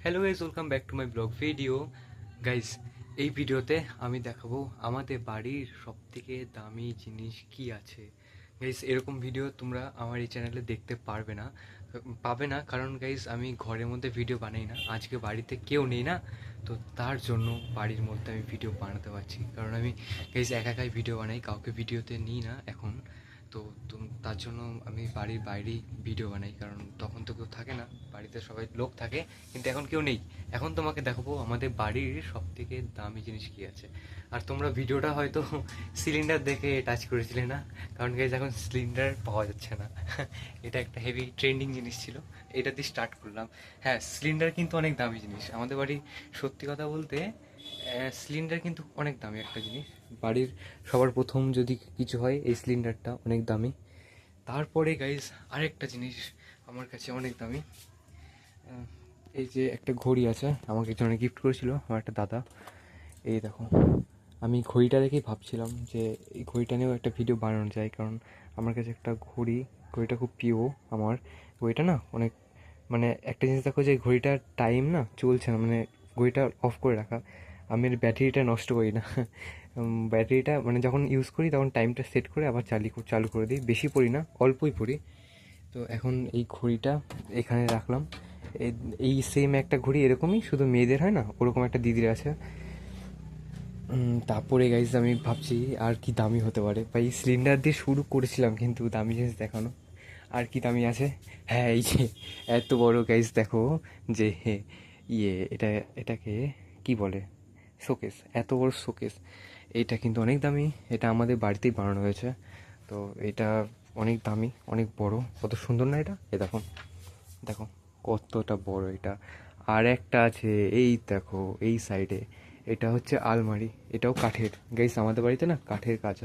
Hello guys, welcome back to my blog video. Guys, এই ভিডিওতে আমি দেখাবো আমাদের বাড়ির সবথেকে দামি জিনিস কি আছে। গাইজ, এরকম ভিডিও তোমরা আমার এই চ্যানেলে দেখতে পাবে না, কারণ গাইজ আমি ঘরের মধ্যে ভিডিও বানাই না। আজকে বাড়িতে কেউ নেই না, তো তার জন্য বাড়ির মধ্যে আমি ভিডিও বানাতে পারছি, কারণ আমি গাইজ একা একাই ভিডিও বানাই, কাউকে ভিডিওতে নিই না এখন। তো তার জন্য আমি বাড়ির বাইরেই ভিডিও বানাই, কারণ তখন তো কেউ থাকে না, বাড়িতে সবাই লোক থাকে, কিন্তু এখন কেউ নেই। এখন তোমাকে দেখাবো আমাদের বাড়ির সব থেকে দামি জিনিস কি আছে। আর তোমরা ভিডিওটা হয়তো সিলিন্ডার দেখে টাচ করেছিলে না, কারণ গাইজ এখন সিলিন্ডার পাওয়া যাচ্ছে না। এটা একটা হেভি ট্রেন্ডিং জিনিস ছিল, এটা দিয়ে স্টার্ট করলাম। হ্যাঁ, সিলিন্ডার কিন্তু অনেক দামি জিনিস আমাদের বাড়ি। সত্যি কথা বলতে সিলিন্ডার কিন্তু অনেক দামি একটা জিনিস। বাড়ির সবার প্রথম যদি কিছু হয়, এই সিলিন্ডারটা অনেক দামি। তারপরে গাইজ আরেকটা জিনিস আমার কাছে অনেক দামি। এই যে একটা ঘড়ি আছে, আমাকে একজনে গিফট করেছিল, আমার একটা দাদা। এই দেখো, আমি ঘড়িটা দেখেই ভাবছিলাম যে এই ঘড়িটা নিয়েও একটা ভিডিও বানানো যায়, কারণ আমার কাছে একটা ঘড়িটা খুব প্রিয় আমার। ঘড়িটা না অনেক, মানে একটা জিনিস দেখো, যে ঘড়িটার টাইম না চলছে না, মানে ঘড়িটা অফ করে রাখা। আমি এর ব্যাটারিটা নষ্ট করি না। ব্যাটারিটা মানে যখন ইউজ করি তখন টাইমটা সেট করে আবার চালু করে দিই, বেশি পড়ি না, অল্পই পড়ি। তো এখন এই ঘড়িটা এখানে রাখলাম। এই সেম একটা ঘড়ি এরকমই, শুধু মেয়েদের হয় না, ওরকম একটা দিদির আছে। তারপরে গাইজ আমি ভাবছি আর কি দামি হতে পারে। ভাই সিলিন্ডার দিয়ে শুরু করেছিলাম, কিন্তু দামি জিনিস দেখানো আর কি দামি আছে। হ্যাঁ, এই যে এত বড় গাইজ দেখো, যে এটাকে কি বলে, শোকেস, এত বড় শোকেস। এটা কিন্তু অনেক দামি, এটা আমাদের বাড়িতেই বানানো হয়েছে। তো এটা অনেক দামি, অনেক বড়, কত সুন্দর না এটা। দেখো দেখো কতটা বড় এটা। আর একটা আছে, এই দেখো এই সাইডে, এটা হচ্ছে আলমারি, এটাও কাঠের। গাইস আমাদের বাড়িতে না কাঠের কাজ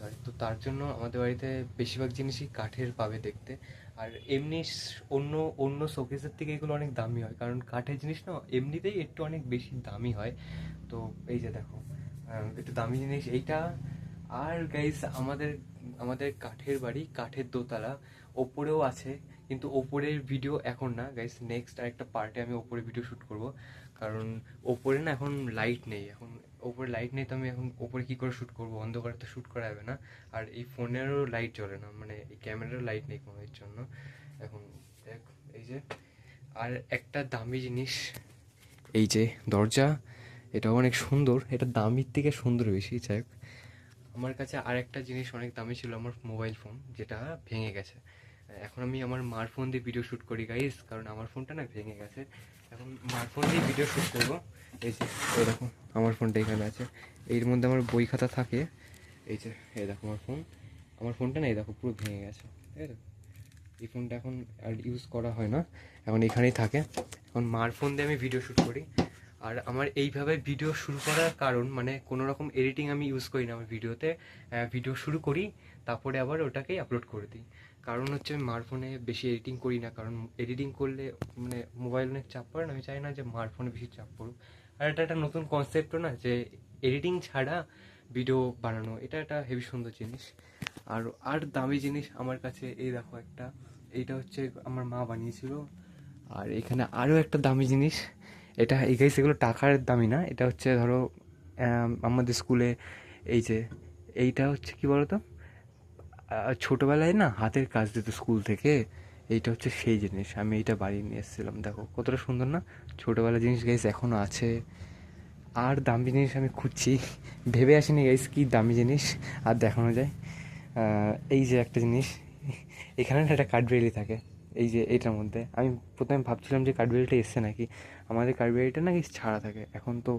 হয়, তো তার জন্য আমাদের বাড়িতে বেশিরভাগ জিনিসই কাঠের পাবে দেখতে। আর এমনি অন্য অন্য শোকেসের থেকে এগুলো অনেক দামি হয়, কারণ কাঠের জিনিস না এমনিতেই একটু অনেক বেশি দামি হয়। তো এই যে দেখো, একটু দামি জিনিস এইটা। আর গাইস আমাদের আমাদের কাঠের বাড়ি, কাঠের দোতলা, ওপরেও আছে, কিন্তু ওপরের ভিডিও এখন না গাইস, নেক্সট আরেকটা পার্টে আমি ওপরে ভিডিও শ্যুট করব, কারণ ওপরে না এখন লাইট নেই। ওপরে লাইট নেই, তো আমি এখন ওপরে কী করে শ্যুট করবো, অন্ধকারে তো শ্যুট করা যাবে না। আর এই ফোনেরও লাইট জ্বলে না, মানে এই ক্যামেরারও লাইট নেই কোনো এর জন্য এখন। দেখ, এই যে আর একটা দামি জিনিস, এই যে দরজা, এটাও অনেক সুন্দর, এটা দামির থেকে সুন্দর বেশি। যাই হোক, আমার কাছে আরেকটা জিনিস অনেক দামি ছিল, আমার মোবাইল ফোন, যেটা ভেঙে গেছে। এখন আমি আমার মার ফোন দিয়ে ভিডিও শ্যুট করি গাইস, কারণ আমার ফোনটা না ভেঙে গেছে। এখন মার ফোন দিয়ে ভিডিও শ্যুট করবো। এই যে এই দেখো, আমার ফোনটা এখানে আছে, এর মধ্যে আমার বই খাতা থাকে। এই যে এই দেখো আমার ফোনটা না, এই দেখো পুরো ভেঙে গেছে, ঠিক আছে। এই ফোনটা এখন আর ইউজ করা হয় না, এখন এখানেই থাকে। এখন মার ফোন দিয়ে আমি ভিডিও শ্যুট করি। আর আমার এইভাবে ভিডিও শুরু করার কারণ, মানে কোনো রকম এডিটিং আমি ইউজ করি না আমার ভিডিওতে। ভিডিও শুরু করি, তারপরে আবার ওটাকেই আপলোড করে দিই। কারণ হচ্ছে আমি মার ফোনে বেশি এডিটিং করি না, কারণ এডিটিং করলে মানে মোবাইল অনেক চাপ পড়ে না, আমি চাই না যে মার ফোনে বেশি চাপ পড়ুক। আর এটা একটা নতুন কনসেপ্টও না, যে এডিটিং ছাড়া ভিডিও বানানো, এটা একটা হেভি সুন্দর জিনিস। আর আর দামি জিনিস আমার কাছে, এই দেখো একটা, এইটা হচ্ছে আমার মা বানিয়েছিল। আর এখানে আরও একটা দামি জিনিস, এটা এই গাইস, এগুলো টাকার দামি না, এটা হচ্ছে ধরো আমাদের স্কুলে, এই যে এইটা হচ্ছে কি বলতো, ছোটোবেলায় না হাতের কাজ দিত স্কুল থেকে, এইটা হচ্ছে সেই জিনিস, আমি এইটা বাড়ি নিয়ে এসেছিলাম। দেখো কতটা সুন্দর না, ছোটোবেলার জিনিস গাইস এখনও আছে। আর দামি জিনিস আমি খুঁজছি, ভেবে আসিনি গাইস কি দামি জিনিস আর দেখানো যায়। এই যে একটা জিনিস, এখানে না একটা কাঠবিড়ালি থাকে, এই যে এটার মধ্যে। আমি প্রথমে ভাবছিলাম যে কাঠবিড়ালিটা এসছে নাকি, আমাদের কাঠবিড়ালিটা নাকি ছাড়া থাকে। এখন তো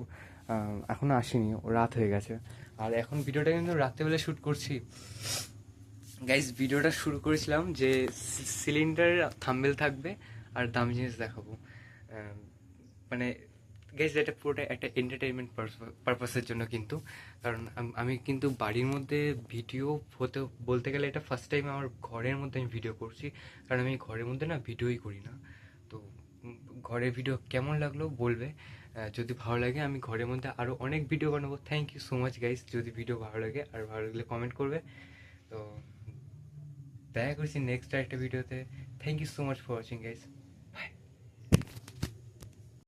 এখনও আসেনি, ও রাত হয়ে গেছে। আর এখন ভিডিওটা কিন্তু রাত্রেবেলা শ্যুট করছি গাইজ। ভিডিওটা শুরু করেছিলাম যে সিলিন্ডার থাম্বেল থাকবে আর দামি জিনিস দেখাবো, মানে গাইজ এটা পুরোটা একটা এন্টারটেনমেন্ট পারপাসের জন্য কিন্তু। কারণ আমি কিন্তু বাড়ির মধ্যে ভিডিও হতে বলতে গেলে এটা ফার্স্ট টাইম আমার ঘরের মধ্যে আমি ভিডিও করছি, কারণ আমি ঘরের মধ্যে না ভিডিওই করি না। তো ঘরের ভিডিও কেমন লাগলো বলবে, যদি ভালো লাগে আমি ঘরের মধ্যে আরও অনেক ভিডিও বানাবো। Thank you so much guys, যদি ভিডিও ভালো লাগে, আর ভালো লাগলে কমেন্ট করবে। তো দেখা করছি নেক্সট একটা ভিডিওতে। Thank you so much for watching guys.